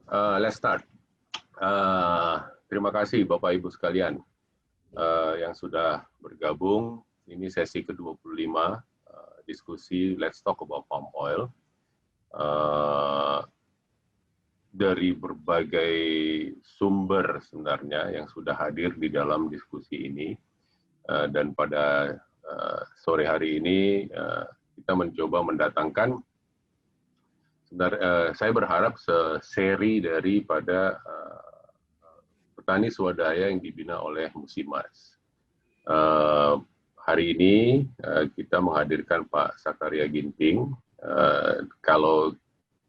Let's start. Terima kasih Bapak Ibu sekalian yang sudah bergabung. Ini sesi ke-25 diskusi Let's Talk About Palm Oil. Dari berbagai sumber sebenarnya yang sudah hadir di dalam diskusi ini. Dan pada sore hari ini kita mencoba mendatangkan, saya berharap seri daripada petani swadaya yang dibina oleh Musimas. Hari ini kita menghadirkan Pak Sakaria Ginting. Kalau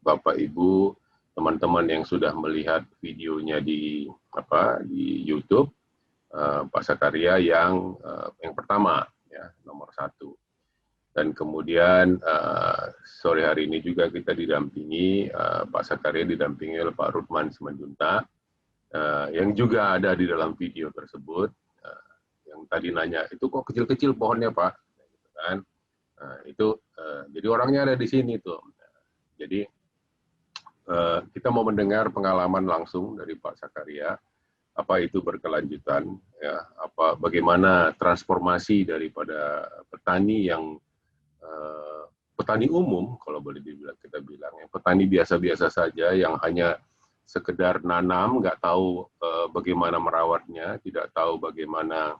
Bapak Ibu, teman-teman yang sudah melihat videonya di YouTube, Pak Sakaria yang pertama, ya, nomor 1. Dan kemudian sore hari ini juga kita didampingi, Pak Sakaria didampingi oleh Pak Rudman Simanjuntak, yang juga ada di dalam video tersebut. Yang tadi nanya, itu kok kecil-kecil pohonnya Pak? Gitu kan? Jadi orangnya ada di sini tuh. Jadi kita mau mendengar pengalaman langsung dari Pak Sakaria, apa itu berkelanjutan, ya, bagaimana transformasi daripada petani yang petani umum, kalau boleh kita bilang, ya, petani biasa-biasa saja yang hanya sekedar nanam, nggak tahu bagaimana merawatnya, tidak tahu bagaimana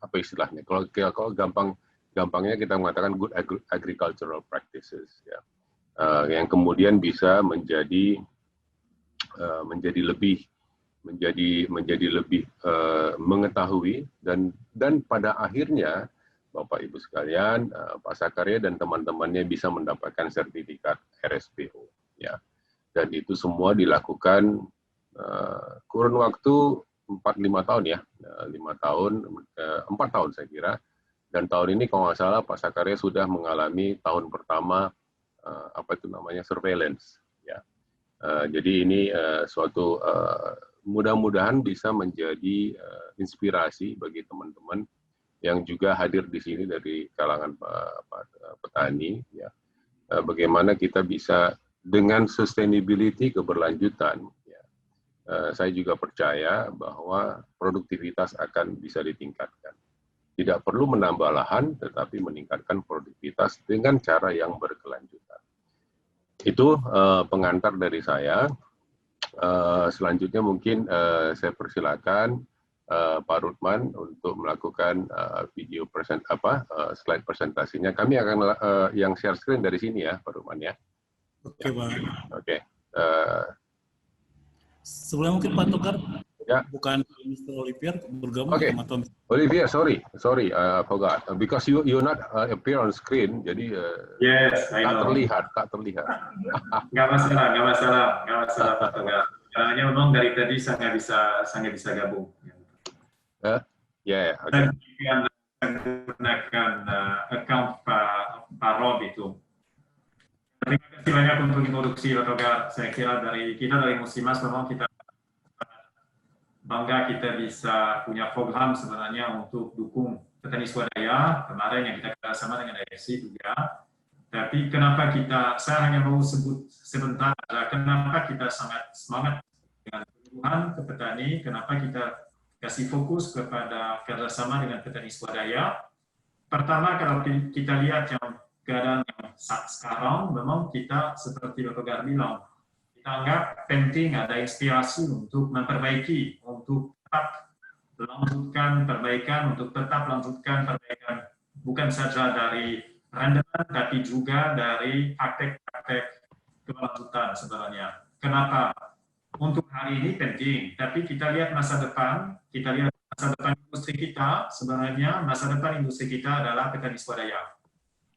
apa istilahnya. Kalau gampangnya kita mengatakan good agricultural practices, ya. Yang kemudian bisa menjadi lebih mengetahui dan pada akhirnya Bapak Ibu sekalian, Pak Sakaria dan teman-temannya bisa mendapatkan sertifikat RSPO, ya. Dan itu semua dilakukan kurun waktu 4-5 tahun, ya, 4 tahun saya kira. Dan tahun ini kalau nggak salah Pak Sakaria sudah mengalami tahun pertama surveillance, ya. Jadi ini suatu mudah-mudahan bisa menjadi inspirasi bagi teman-teman yang juga hadir di sini dari kalangan petani, ya. Bagaimana kita bisa dengan sustainability, keberlanjutan, ya. Saya juga percaya bahwa produktivitas akan bisa ditingkatkan. Tidak perlu menambah lahan, tetapi meningkatkan produktivitas dengan cara yang berkelanjutan. Itu pengantar dari saya. Selanjutnya mungkin saya persilakan Pak Rudman untuk melakukan video slide presentasinya. Kami akan yang share screen dari sini, ya, Pak Rudman, ya. Oke, Pak. Oke. Sebelum mungkin Pak Togar, ya. bukan Mr. Olivier bergabung, okay. teman-teman. Olivier, sorry, I forgot because you not appear on screen, jadi yes, tak terlihat. Nggak masalah Pak Togar. Karena memang dari tadi saya nggak bisa gabung. Okay. Saya menggunakan account Pak Rob itu. Terima kasih banyak untuk introduksi Pak Togar. Saya kira dari Musimas memang kita bangga kita bisa punya program sebenarnya untuk dukung petani swadaya kemarin yang kita kerjasama dengan AFC juga. Tapi kenapa saya hanya mau sebut sebentar, kenapa kita sangat semangat dengan penyuluhan ke petani, kenapa kita kasih fokus kepada kerjasama dengan petani swadaya. Pertama, kalau kita lihat yang keadaan yang sekarang, memang kita seperti Dr. Gar bilang, kita anggap penting ada inspirasi untuk memperbaiki, untuk tetap lanjutkan perbaikan, bukan saja dari rendahan, tapi juga dari praktek-praktek keberlanjutan sebenarnya. Kenapa? Untuk hari ini penting, tapi kita lihat masa depan industri kita, sebenarnya masa depan industri kita adalah petani swadaya.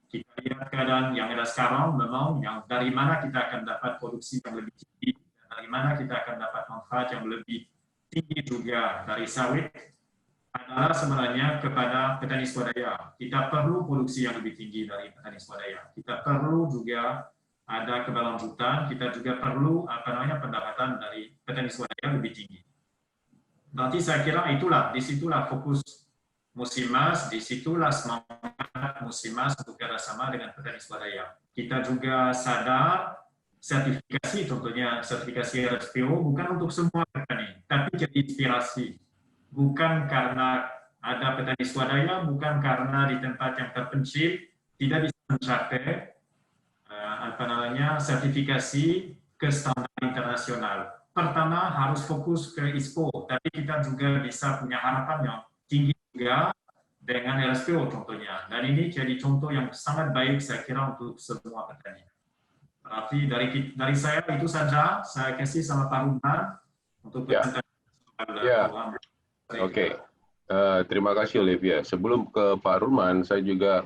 Kita lihat keadaan yang ada sekarang, memang yang dari mana kita akan dapat produksi yang lebih tinggi, dan dari mana kita akan dapat manfaat yang lebih tinggi juga dari sawit, adalah sebenarnya kepada petani swadaya. Kita perlu produksi yang lebih tinggi dari petani swadaya. Kita perlu juga ada keberlanjutan, kita juga perlu pendapatan dari petani swadaya lebih tinggi. Nanti saya kira disitulah fokus Musimas, disitulah semangat Musimas untuk kerjasama dengan petani swadaya. Kita juga sadar sertifikasi, contohnya sertifikasi RSPO bukan untuk semua petani, tapi jadi inspirasi. Bukan karena ada petani swadaya, bukan karena di tempat yang terpencil tidak bisa mencapai sertifikasi ke standar internasional. Pertama harus fokus ke ISPO, tapi kita juga bisa punya harapan yang tinggi juga dengan RSPO contohnya. Dan ini jadi contoh yang sangat baik saya kira untuk semua petani. Berarti dari saya itu saja, saya kasih sama Pak Ruman untuk presentasi. Oke. Terima kasih Olivia. Sebelum ke Pak Ruman, saya juga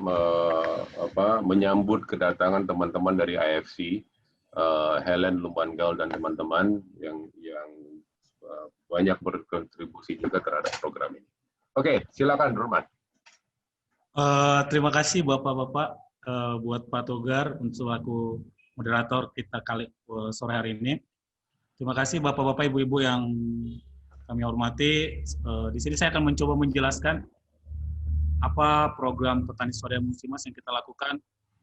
menyambut kedatangan teman-teman dari IFC, Helen Lumbangal dan teman-teman yang banyak berkontribusi juga terhadap program ini. Oke, silakan Ruman. Terima kasih Bapak-Bapak buat Pak Togar untuk selaku moderator kita sore hari ini. Terima kasih Bapak-Bapak, Ibu-Ibu yang kami hormati. Di sini saya akan mencoba menjelaskan apa program petani swadaya musimas yang kita lakukan,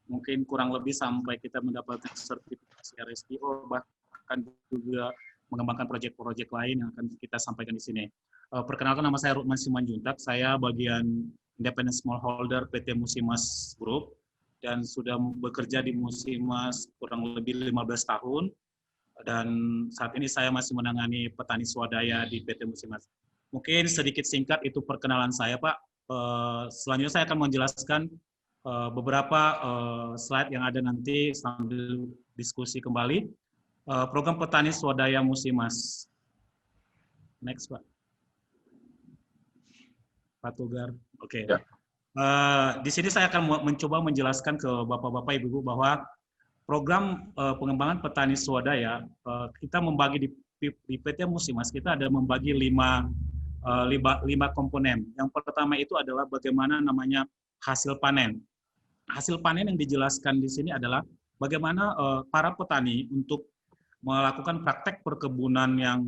mungkin kurang lebih sampai kita mendapatkan sertifikasi RSPO, bahkan juga mengembangkan proyek-proyek lain yang akan kita sampaikan di sini. Perkenalkan, nama saya Rukman Simanjuntak, saya bagian Independent Smallholder PT Musimas Group, dan sudah bekerja di Musimas kurang lebih 15 tahun, dan saat ini saya masih menangani petani swadaya di PT Musimas. Mungkin sedikit singkat itu perkenalan saya, Pak. Selanjutnya saya akan menjelaskan beberapa slide yang ada nanti sambil diskusi kembali. Program petani swadaya Musimas. Next, Pak. Pak Togar. Oke. Ya. Di sini saya akan mencoba menjelaskan ke Bapak-Bapak, Ibu-Ibu bahwa program pengembangan petani swadaya kita membagi di PT Musimas, kita ada membagi lima komponen. Yang pertama itu adalah bagaimana namanya hasil panen. Hasil panen yang dijelaskan di sini adalah bagaimana para petani untuk melakukan praktek perkebunan yang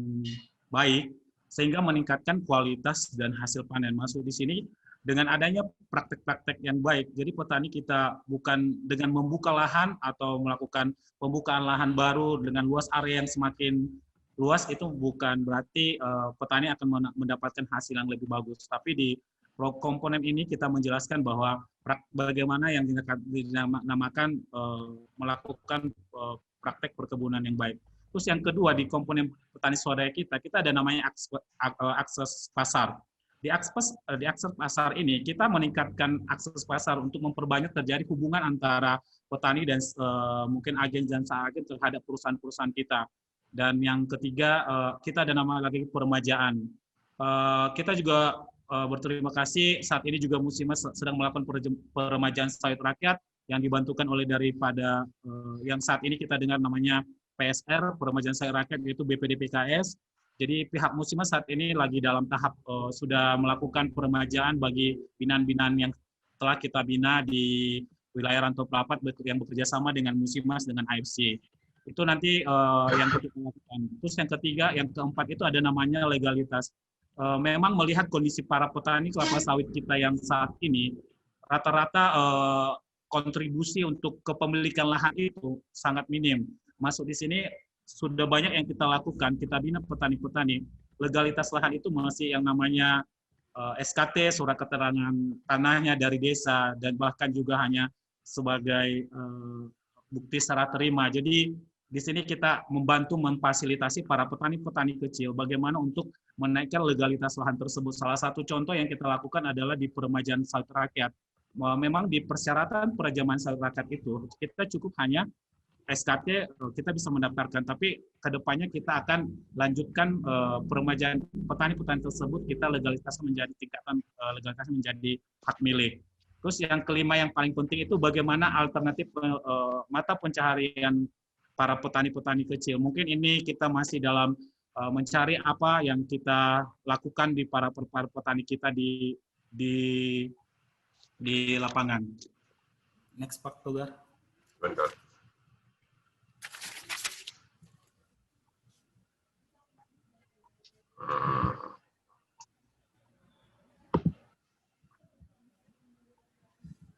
baik sehingga meningkatkan kualitas dan hasil panen. Masuk di sini dengan adanya praktek-praktek yang baik. Jadi petani kita bukan dengan membuka lahan atau melakukan pembukaan lahan baru dengan luas area yang semakin luas, itu bukan berarti petani akan mendapatkan hasil yang lebih bagus. Tapi di komponen ini kita menjelaskan bahwa bagaimana yang dinamakan melakukan praktek perkebunan yang baik. Terus yang kedua, di komponen petani swadaya kita ada namanya akses pasar. Di akses pasar ini kita meningkatkan akses pasar untuk memperbanyak terjadi hubungan antara petani dan mungkin agen dan agen terhadap perusahaan-perusahaan kita. Dan yang ketiga, kita ada nama lagi peremajaan. Kita juga berterima kasih saat ini juga Musimas sedang melakukan peremajaan sawit rakyat yang dibantukan oleh daripada yang saat ini kita dengar namanya PSR, peremajaan sawit rakyat, yaitu BPDPKS. Jadi pihak Musimas saat ini lagi dalam tahap sudah melakukan peremajaan bagi binaan-binaan yang telah kita bina di wilayah Rantau Pelapat yang bekerja sama dengan Musimas dengan AFC. Itu nanti yang kita lakukan. Terus yang ketiga, yang keempat itu ada namanya legalitas. Memang melihat kondisi para petani kelapa sawit kita yang saat ini, rata-rata kontribusi untuk kepemilikan lahan itu sangat minim. Masuk di sini sudah banyak yang kita lakukan, kita bina petani-petani. Legalitas lahan itu masih yang namanya SKT, surat keterangan tanahnya dari desa, dan bahkan juga hanya sebagai bukti serah terima. Jadi di sini kita membantu memfasilitasi para petani-petani kecil bagaimana untuk menaikkan legalitas lahan tersebut. Salah satu contoh yang kita lakukan adalah di peremajaan sawit rakyat. Memang di persyaratan peremajaan sawit rakyat itu kita cukup hanya SKT, kita bisa mendaftarkan, tapi kedepannya kita akan lanjutkan peremajaan petani-petani tersebut, kita legalitas menjadi tingkatan legalitas menjadi hak milik. Terus yang kelima yang paling penting itu bagaimana alternatif mata pencaharian para petani-petani kecil. Mungkin ini kita masih dalam mencari apa yang kita lakukan di para petani kita di lapangan. Next, Pak Togar. Bentar.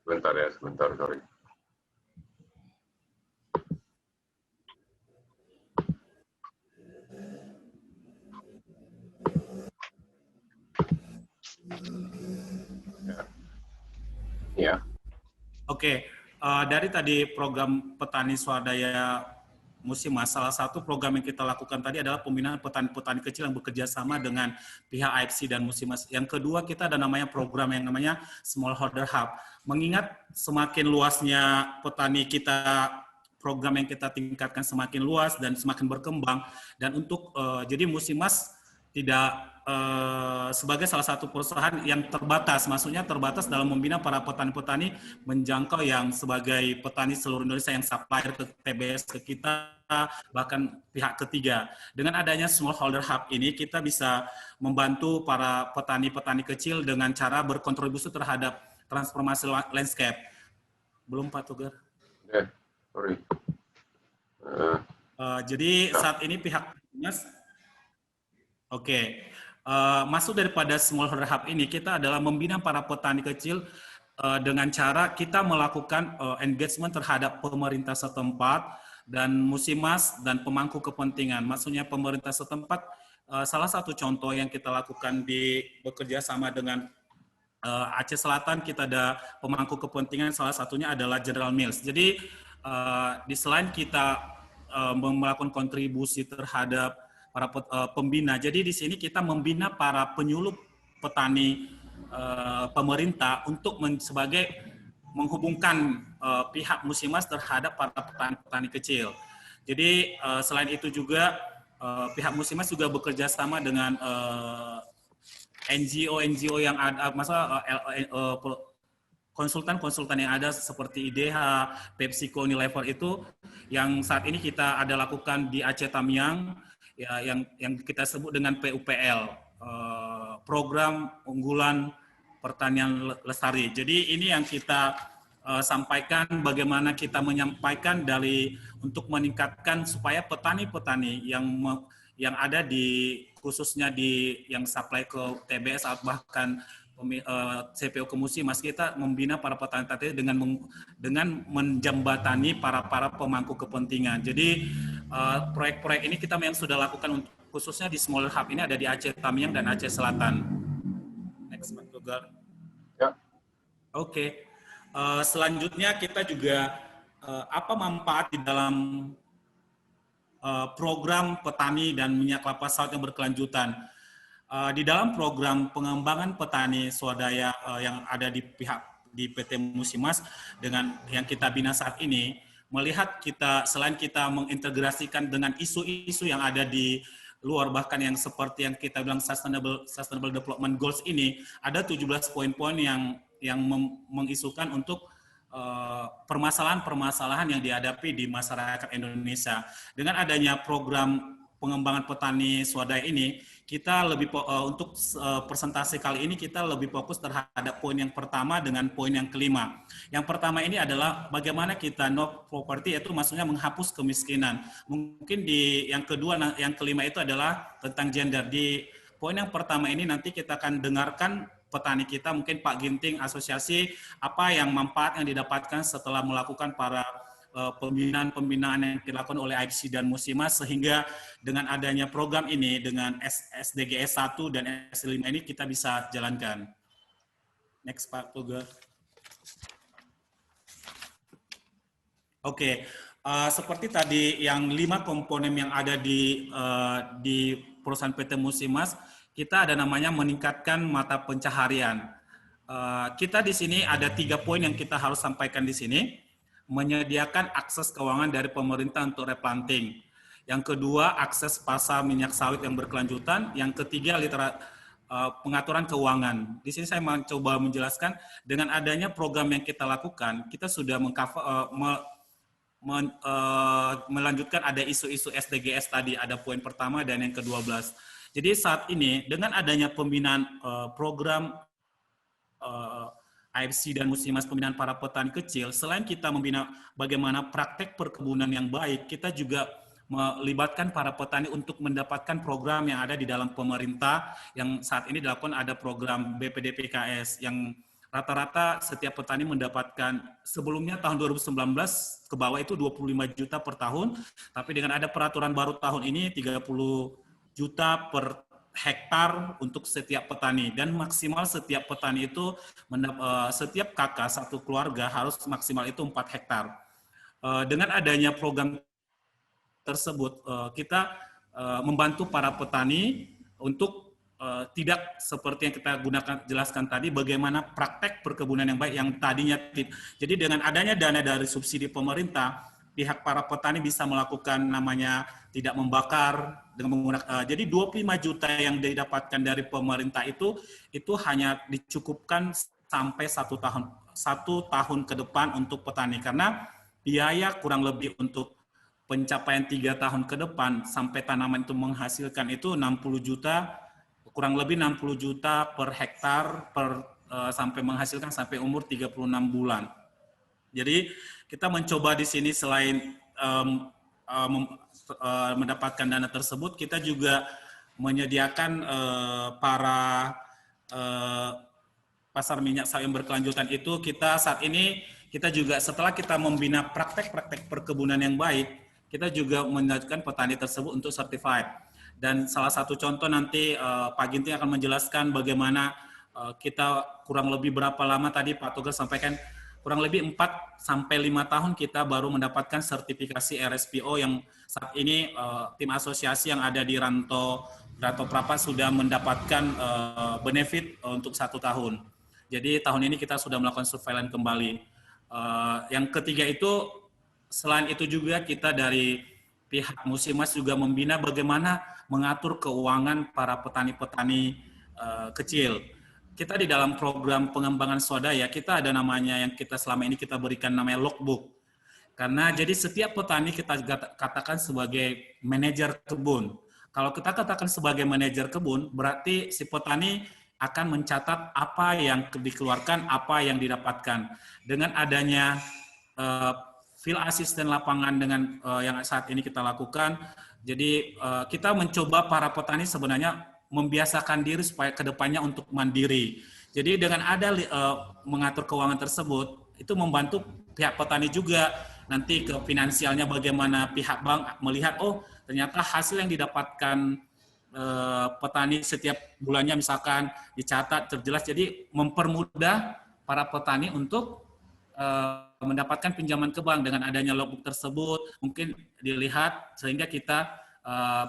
Sebentar ya, sebentar, sorry. Ya. Oke, dari tadi program petani swadaya Musimas, salah satu program yang kita lakukan tadi adalah pembinaan petani-petani kecil yang bekerja sama dengan pihak AFC dan Musimas. Yang kedua, kita ada namanya program yang namanya Smallholder Hub. Mengingat semakin luasnya petani kita, program yang kita tingkatkan semakin luas dan semakin berkembang, dan untuk jadi Musimas tidak sebagai salah satu perusahaan yang terbatas, maksudnya terbatas dalam membina para petani-petani menjangkau yang sebagai petani seluruh Indonesia yang supplier ke TBS ke kita, bahkan pihak ketiga. Dengan adanya Smallholder Hub ini, kita bisa membantu para petani-petani kecil dengan cara berkontribusi terhadap transformasi landscape. Belum Pak Togar? Sorry. Jadi saat ini pihak masuk daripada Smallholder Hub ini, kita adalah membina para petani kecil dengan cara kita melakukan engagement terhadap pemerintah setempat dan Musimas dan pemangku kepentingan. Maksudnya pemerintah setempat, salah satu contoh yang kita lakukan di bekerja sama dengan Aceh Selatan, kita ada pemangku kepentingan, salah satunya adalah General Mills. Jadi di selain kita melakukan kontribusi terhadap para pembina. Jadi di sini kita membina para penyuluh petani pemerintah untuk sebagai menghubungkan pihak Musimas terhadap para petani kecil. Jadi selain itu juga pihak Musimas juga bekerja sama dengan NGO yang ada, konsultan-konsultan yang ada seperti IDH, PepsiCo, Unilever itu yang saat ini kita ada lakukan di Aceh Tamiang. Ya, yang kita sebut dengan PUPL, Program Unggulan Pertanian Lestari. Jadi ini yang kita sampaikan, bagaimana kita menyampaikan untuk meningkatkan supaya petani-petani yang ada di khususnya yang supply ke TBS bahkan CPO ke Musimas, kita membina para petani tadi dengan menjembatani para pemangku kepentingan. Jadi proyek-proyek ini kita yang sudah lakukan khususnya di Smallholder Hub ini ada di Aceh Tamiang dan Aceh Selatan. Next, Pak Togar. Ya. Oke. Selanjutnya kita juga apa manfaat di dalam program petani dan minyak kelapa sawit yang berkelanjutan. Di dalam program pengembangan petani swadaya yang ada di PT Musimas dengan yang kita bina saat ini, melihat selain kita mengintegrasikan dengan isu-isu yang ada di luar, bahkan yang seperti yang kita bilang Sustainable Development Goals ini, ada 17 poin-poin yang mengisukan untuk permasalahan-permasalahan yang dihadapi di masyarakat Indonesia. Dengan adanya program pengembangan petani swadaya ini, kita lebih untuk presentasi kali ini kita lebih fokus terhadap poin yang pertama dengan poin yang kelima. Yang pertama ini adalah bagaimana kita no poverty, yaitu maksudnya menghapus kemiskinan. Mungkin di yang kedua, yang kelima itu adalah tentang gender. Di poin yang pertama ini nanti kita akan dengarkan petani kita, mungkin Pak Ginting, asosiasi, apa yang manfaat yang didapatkan setelah melakukan para pembinaan yang dilakukan oleh AFC dan Musimas, sehingga dengan adanya program ini dengan SDGs 1 dan S5 ini kita bisa jalankan. Next, Pak Togar. Oke, seperti tadi yang 5 komponen yang ada di perusahaan PT Musimas, kita ada namanya meningkatkan mata pencaharian. Kita di sini ada 3 poin yang kita harus sampaikan di sini. Menyediakan akses keuangan dari pemerintah untuk replanting. Yang kedua, akses pasar minyak sawit yang berkelanjutan. Yang ketiga, pengaturan keuangan. Di sini saya mencoba menjelaskan dengan adanya program yang kita lakukan, kita sudah melanjutkan ada isu-isu SDGs tadi, ada poin pertama dan yang ke-12. Jadi saat ini dengan adanya pembinaan program AFC dan Musimas pembinaan para petani kecil, selain kita membina bagaimana praktek perkebunan yang baik, kita juga melibatkan para petani untuk mendapatkan program yang ada di dalam pemerintah yang saat ini dilakukan, ada program BPDPKS yang rata-rata setiap petani mendapatkan, sebelumnya tahun 2019 ke bawah itu 25 juta per tahun, tapi dengan ada peraturan baru tahun ini 30 juta per hektar untuk setiap petani, dan maksimal setiap petani itu setiap kakak satu keluarga harus maksimal itu 4 hektar. Dengan adanya program tersebut, kita membantu para petani untuk tidak seperti yang kita jelaskan tadi, bagaimana praktek perkebunan yang baik yang tadinya. Jadi dengan adanya dana dari subsidi pemerintah, pihak para petani bisa melakukan namanya tidak membakar dengan menggunakan. Jadi 25 juta yang didapatkan dari pemerintah itu hanya dicukupkan sampai 1 tahun ke depan untuk petani, karena biaya kurang lebih untuk pencapaian 3 tahun ke depan sampai tanaman itu menghasilkan itu 60 juta, kurang lebih 60 juta per hektar sampai menghasilkan sampai umur 36 bulan. Jadi kita mencoba di sini selain mendapatkan dana tersebut, kita juga menyediakan para pasar minyak sawit yang berkelanjutan itu. Kita saat ini kita juga setelah kita membina praktek-praktek perkebunan yang baik, kita juga menjadikan petani tersebut untuk certified. Dan salah satu contoh nanti Pak Ginting akan menjelaskan bagaimana kita kurang lebih berapa lama tadi Pak Togar sampaikan, kurang lebih 4-5 tahun kita baru mendapatkan sertifikasi RSPO yang saat ini tim asosiasi yang ada di Ranto Prapa sudah mendapatkan benefit untuk 1 tahun. Jadi tahun ini kita sudah melakukan surveillance kembali. Yang ketiga itu, selain itu juga kita dari pihak Musimas juga membina bagaimana mengatur keuangan para petani-petani kecil. Kita di dalam program pengembangan swadaya, kita ada namanya yang kita selama ini kita berikan namanya logbook. Karena jadi setiap petani kita katakan sebagai manajer kebun. Kalau kita katakan sebagai manajer kebun, berarti si petani akan mencatat apa yang dikeluarkan, apa yang didapatkan. Dengan adanya field asisten lapangan dengan yang saat ini kita lakukan, jadi kita mencoba para petani sebenarnya membiasakan diri supaya kedepannya untuk mandiri. Jadi dengan ada mengatur keuangan tersebut, itu membantu pihak petani juga nanti ke finansialnya bagaimana pihak bank melihat, oh ternyata hasil yang didapatkan petani setiap bulannya misalkan dicatat terjelas, jadi mempermudah para petani untuk mendapatkan pinjaman ke bank. Dengan adanya logbook tersebut mungkin dilihat sehingga kita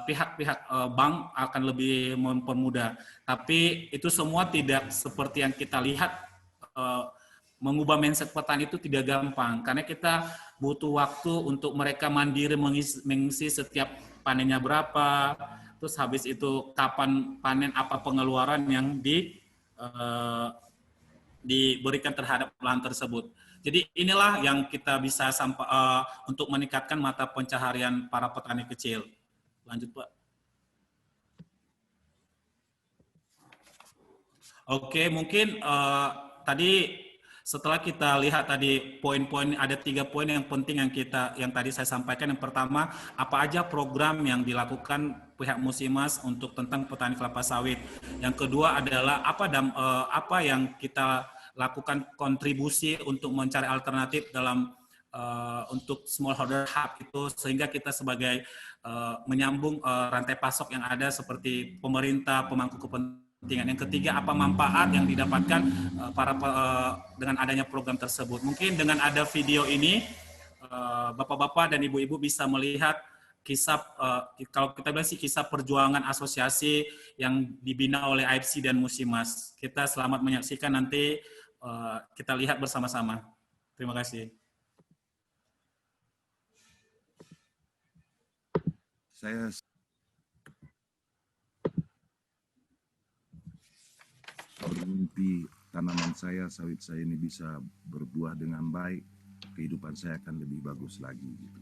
pihak-pihak bank akan lebih mempermudah. Tapi itu semua tidak seperti yang kita lihat, mengubah mindset petani itu tidak gampang karena kita butuh waktu untuk mereka mandiri mengisi setiap panennya berapa, terus habis itu kapan panen, apa pengeluaran yang diberikan terhadap lahan tersebut. Jadi inilah yang kita bisa untuk meningkatkan mata pencaharian para petani kecil. Lanjut Pak. Oke, mungkin tadi setelah kita lihat tadi poin-poin, ada 3 poin yang penting yang tadi saya sampaikan. Yang pertama, apa aja program yang dilakukan pihak Musimas untuk tentang petani kelapa sawit. Yang kedua adalah apa yang kita lakukan kontribusi untuk mencari alternatif dalam untuk smallholder hub itu, sehingga kita sebagai menyambung rantai pasok yang ada seperti pemerintah, pemangku kepentingan. Yang ketiga, apa manfaat yang didapatkan dengan adanya program tersebut. Mungkin dengan ada video ini, Bapak-bapak dan Ibu-ibu bisa melihat kisah, kalau kita bilang sih kisah perjuangan asosiasi yang dibina oleh AFC dan Musimas. Kita selamat menyaksikan, nanti kita lihat bersama-sama. Terima kasih. Saya bermimpi tanaman saya, sawit saya ini bisa berbuah dengan baik, kehidupan saya akan lebih bagus lagi. Gitu.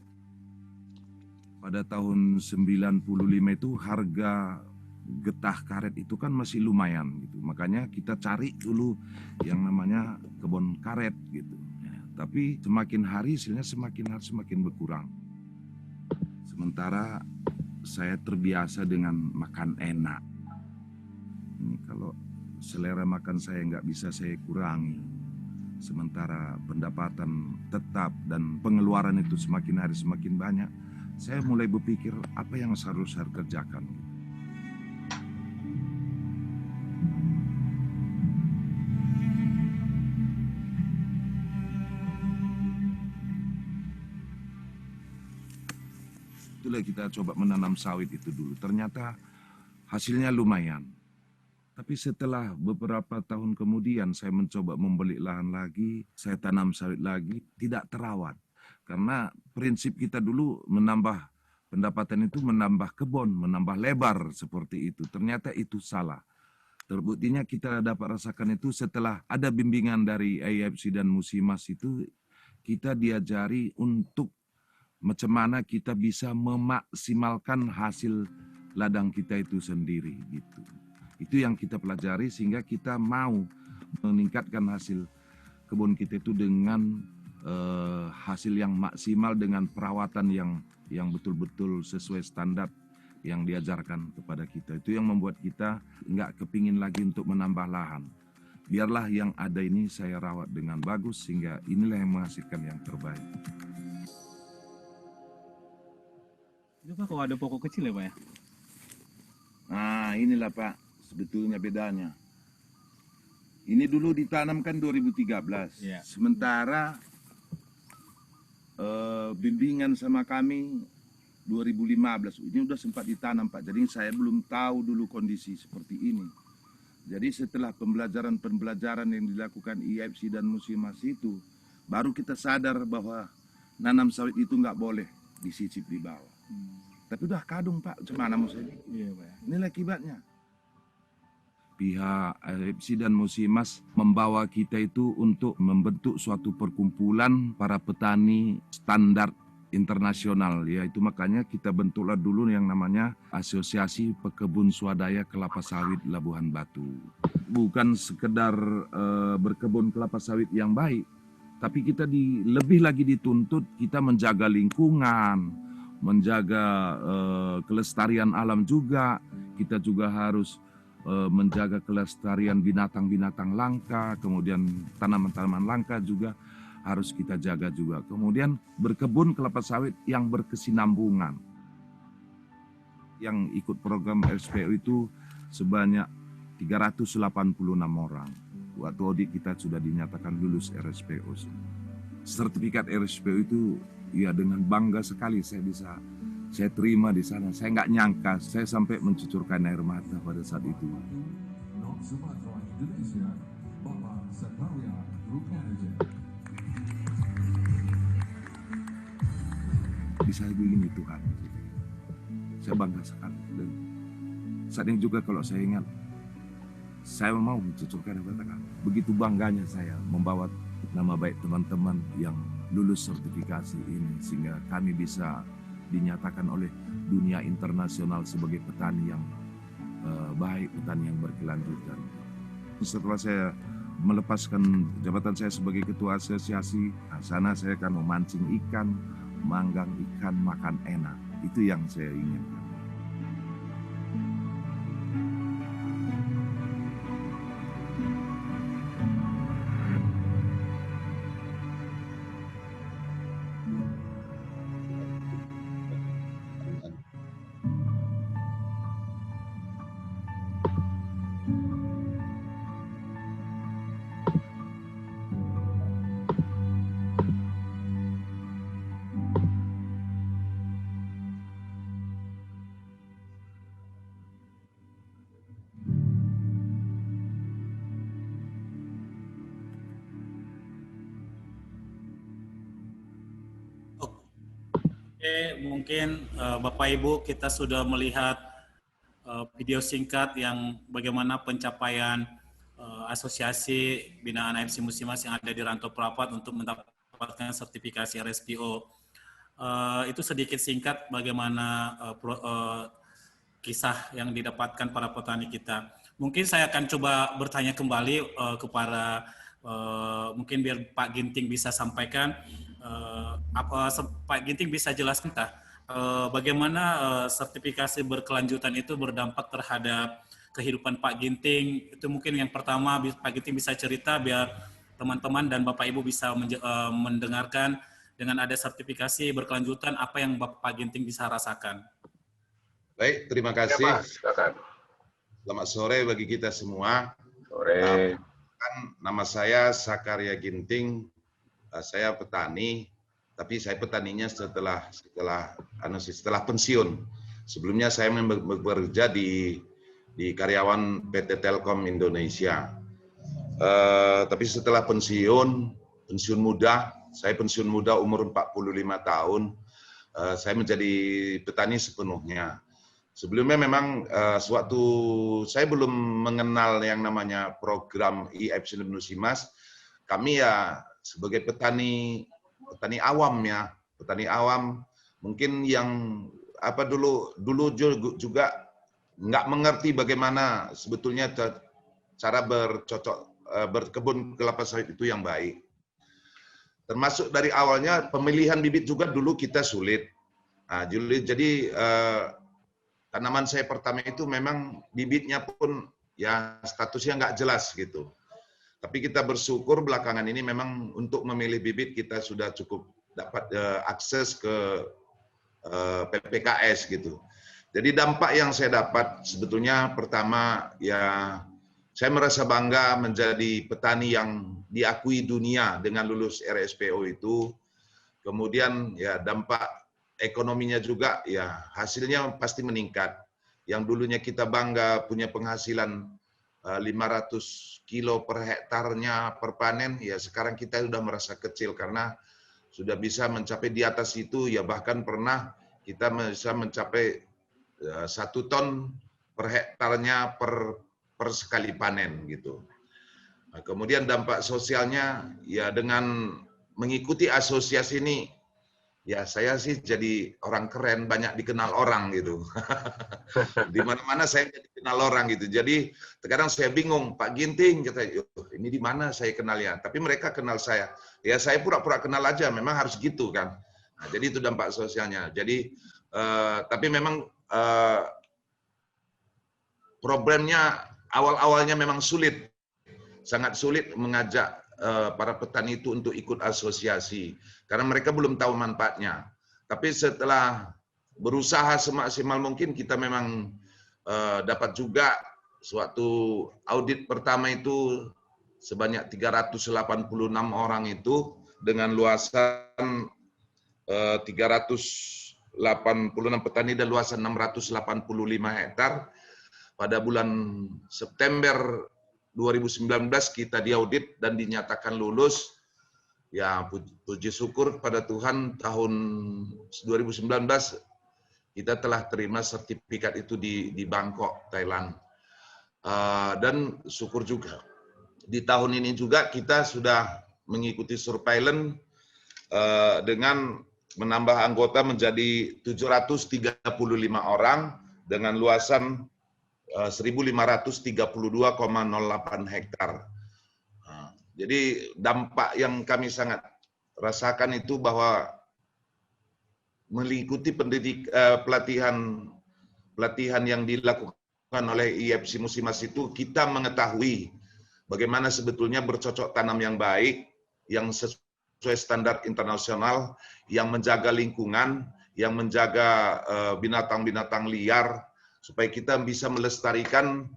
Pada tahun 95 itu harga getah karet itu kan masih lumayan gitu, makanya kita cari dulu yang namanya kebun karet gitu. Ya, tapi semakin hari hasilnya semakin berkurang. Sementara saya terbiasa dengan makan enak. Ini kalau selera makan saya nggak bisa saya kurangi. Sementara pendapatan tetap dan pengeluaran itu semakin hari semakin banyak, saya mulai berpikir apa yang harus saya kerjakan. Itulah kita coba menanam sawit itu dulu. Ternyata hasilnya lumayan. Tapi setelah beberapa tahun kemudian saya mencoba membeli lahan lagi, saya tanam sawit lagi, tidak terawat. Karena prinsip kita dulu menambah pendapatan itu menambah kebun, menambah lebar seperti itu. Ternyata itu salah. Terbuktinya kita dapat rasakan itu setelah ada bimbingan dari IFC dan Musimas itu, kita diajari untuk macam mana kita bisa memaksimalkan hasil ladang kita itu sendiri gitu. Itu yang kita pelajari sehingga kita mau meningkatkan hasil kebun kita itu dengan hasil yang maksimal dengan perawatan yang betul-betul sesuai standar yang diajarkan kepada kita. Itu yang membuat kita nggak kepingin lagi untuk menambah lahan. Biarlah yang ada ini saya rawat dengan bagus sehingga inilah yang menghasilkan yang terbaik. Itu Pak, kalau ada pokok kecil ya Pak ya? Nah inilah Pak. Sebetulnya bedanya. Ini dulu ditanamkan 2013. Yeah. Sementara bimbingan sama kami 2015. Ini udah sempat ditanam Pak. Jadi saya belum tahu dulu kondisi seperti ini. Jadi setelah pembelajaran yang dilakukan IFC dan Musimas itu, baru kita sadar bahwa nanam sawit itu nggak boleh disicip di bawah. Tapi udah kadung Pak. Cuma mau saya. Iya Pak. Inilah akibatnya. Pihak IFC dan Musimas membawa kita itu untuk membentuk suatu perkumpulan para petani standar internasional, yaitu makanya kita bentuklah dulu yang namanya Asosiasi Pekebun Swadaya Kelapa Sawit Labuhan Batu. Bukan sekedar berkebun kelapa sawit yang baik, tapi kita lebih lagi dituntut kita menjaga lingkungan, menjaga kelestarian alam juga. Kita juga harus menjaga kelestarian binatang-binatang langka, kemudian tanaman-tanaman langka juga harus kita jaga juga. Kemudian berkebun kelapa sawit yang berkesinambungan. Yang ikut program RSPO itu sebanyak 386 orang. Waktu audit kita sudah dinyatakan lulus RSPO. Sertifikat RSPO itu ya dengan bangga sekali saya terima di sana. Saya nggak nyangka, saya sampai mencucurkan air mata pada saat itu. Bisa begini Tuhan. Saya bangga sekali. Dan saat ini juga kalau saya ingat, saya mau mencucurkan air mata. Begitu bangganya saya membawa nama baik teman-teman yang lulus sertifikasi ini sehingga kami bisa dinyatakan oleh dunia internasional sebagai petani yang baik, petani yang berkelanjutan. Setelah saya melepaskan jabatan saya sebagai ketua asosiasi, sana saya akan memancing ikan, manggang ikan, makan enak. Itu yang saya inginkan. Mungkin Bapak Ibu kita sudah melihat video singkat yang bagaimana pencapaian asosiasi binaan IFC Musimas yang ada di Rantau Prapat untuk mendapatkan sertifikasi RSPO. Itu sedikit singkat bagaimana kisah yang didapatkan para petani kita. Mungkin saya akan coba bertanya kembali kepada mungkin biar Pak Ginting bisa sampaikan. Pak Ginting bisa jelaskan bagaimana sertifikasi berkelanjutan itu berdampak terhadap kehidupan Pak Ginting. Itu mungkin yang pertama Pak Ginting bisa cerita biar teman-teman dan Bapak Ibu bisa mendengarkan dengan ada sertifikasi berkelanjutan apa yang Bapak Ginting bisa rasakan. Baik, terima Ya, kasih. Pak, silakan. Selamat sore bagi kita semua. Sore. Nama saya Sakarya Ginting. Saya petani, tapi saya petaninya setelah pensiun. Sebelumnya saya bekerja di karyawan PT Telkom Indonesia. Tapi setelah pensiun muda, saya pensiun muda umur 45 tahun, saya menjadi petani sepenuhnya. Sebelumnya memang sewaktu saya belum mengenal yang namanya program IFC Musimas, kami ya sebagai petani awam ya, petani awam mungkin yang dulu juga nggak mengerti bagaimana sebetulnya cara berkebun kelapa sawit itu yang baik. Termasuk dari awalnya pemilihan bibit juga dulu kita sulit. Nah, jadi tanaman saya pertama itu memang bibitnya pun ya statusnya nggak jelas gitu. Tapi kita bersyukur belakangan ini memang untuk memilih bibit kita sudah cukup dapat akses ke PPKS gitu. Jadi dampak yang saya dapat sebetulnya pertama ya saya merasa bangga menjadi petani yang diakui dunia dengan lulus RSPO itu. Kemudian ya dampak ekonominya juga ya hasilnya pasti meningkat. Yang dulunya kita bangga punya penghasilan 500 kilo per hektarnya per panen, ya sekarang kita sudah merasa kecil karena sudah bisa mencapai di atas itu, ya bahkan pernah kita bisa mencapai 1 ton per hektarnya per sekali panen gitu. Nah, kemudian dampak sosialnya ya dengan mengikuti asosiasi ini, ya saya sih jadi orang keren, banyak dikenal orang gitu. Di mana-mana saya jadi kenal orang gitu. Jadi terkadang saya bingung, Pak Ginting, kata, ini di mana saya kenalnya? Tapi mereka kenal saya. Ya saya pura-pura kenal aja, memang harus gitu kan. Nah, jadi itu dampak sosialnya. Jadi tapi memang problemnya awal-awalnya memang sulit, sangat sulit mengajak para petani itu untuk ikut asosiasi karena mereka belum tahu manfaatnya. Tapi setelah berusaha semaksimal mungkin kita memang dapat juga suatu audit pertama itu sebanyak 386 orang itu dengan luasan 386 petani dan luasan 685 hektar. Pada bulan September 2019 kita diaudit dan dinyatakan lulus. Ya puji syukur pada Tuhan tahun 2019 kita telah terima sertifikat itu di Bangkok, Thailand. Dan syukur juga di tahun ini juga kita sudah mengikuti surveillance dengan menambah anggota menjadi 735 orang dengan luasan 1.532,08 hektar. Jadi dampak yang kami sangat rasakan itu bahwa mengikuti pelatihan yang dilakukan oleh IFC Musimas itu kita mengetahui bagaimana sebetulnya bercocok tanam yang baik, yang sesuai standar internasional, yang menjaga lingkungan, yang menjaga binatang-binatang liar, supaya kita bisa melestarikan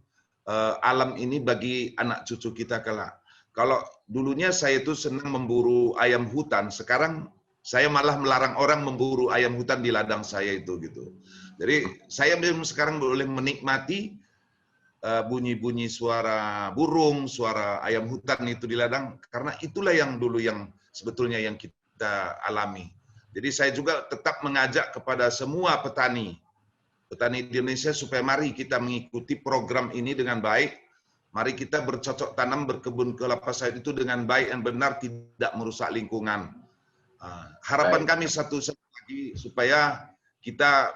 alam ini bagi anak cucu kita kelak. Kalau dulunya saya itu senang memburu ayam hutan, sekarang saya malah melarang orang memburu ayam hutan di ladang saya itu gitu. Jadi saya sekarang boleh menikmati bunyi-bunyi suara burung, suara ayam hutan itu di ladang, karena itulah yang dulu yang sebetulnya yang kita alami. Jadi saya juga tetap mengajak kepada semua petani di Indonesia supaya mari kita mengikuti program ini dengan baik. Mari kita bercocok tanam, berkebun kelapa sawit itu dengan baik dan benar, tidak merusak lingkungan. Harapan kami satu lagi supaya kita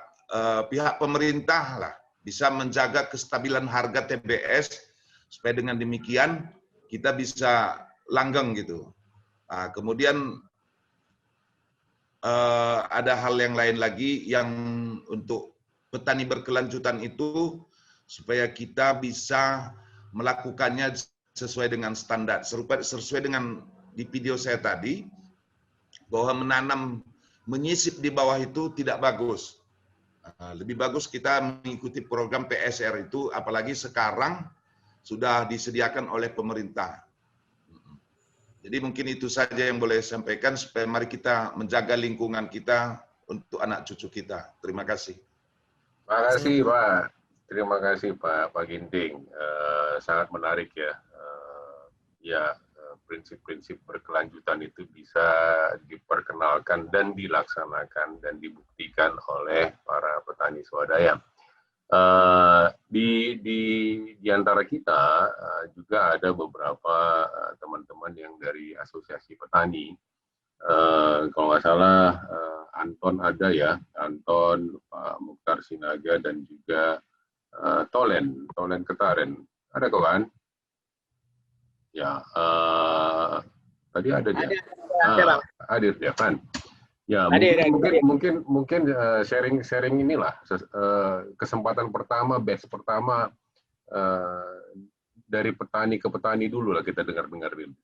pihak pemerintah lah bisa menjaga kestabilan harga TBS supaya dengan demikian kita bisa langgeng gitu. Kemudian ada hal yang lain lagi yang untuk petani berkelanjutan itu supaya kita bisa melakukannya sesuai dengan standar, sesuai dengan di video saya tadi, bahwa menanam menyisip di bawah itu tidak bagus. Lebih bagus kita mengikuti program PSR itu, apalagi sekarang sudah disediakan oleh pemerintah. Jadi mungkin itu saja yang boleh saya sampaikan, supaya mari kita menjaga lingkungan kita untuk anak cucu kita. Terima kasih. Terima kasih Pak. Terima kasih Pak Ginting. Sangat menarik ya. Prinsip-prinsip berkelanjutan itu bisa diperkenalkan dan dilaksanakan dan dibuktikan oleh para petani swadaya. Di antara kita juga ada beberapa teman-teman yang dari asosiasi petani. Kalau nggak salah Anton ada ya, Anton, Pak Mukhtar Sinaga, dan juga Tolen Ketaren. Ada kok kan? Ya, tadi ada dia. Ada, Bang. Hadir dia kan? Ya, mungkin sharing inilah kesempatan pertama, batch pertama dari petani ke petani dulu lah, kita dengar dulu.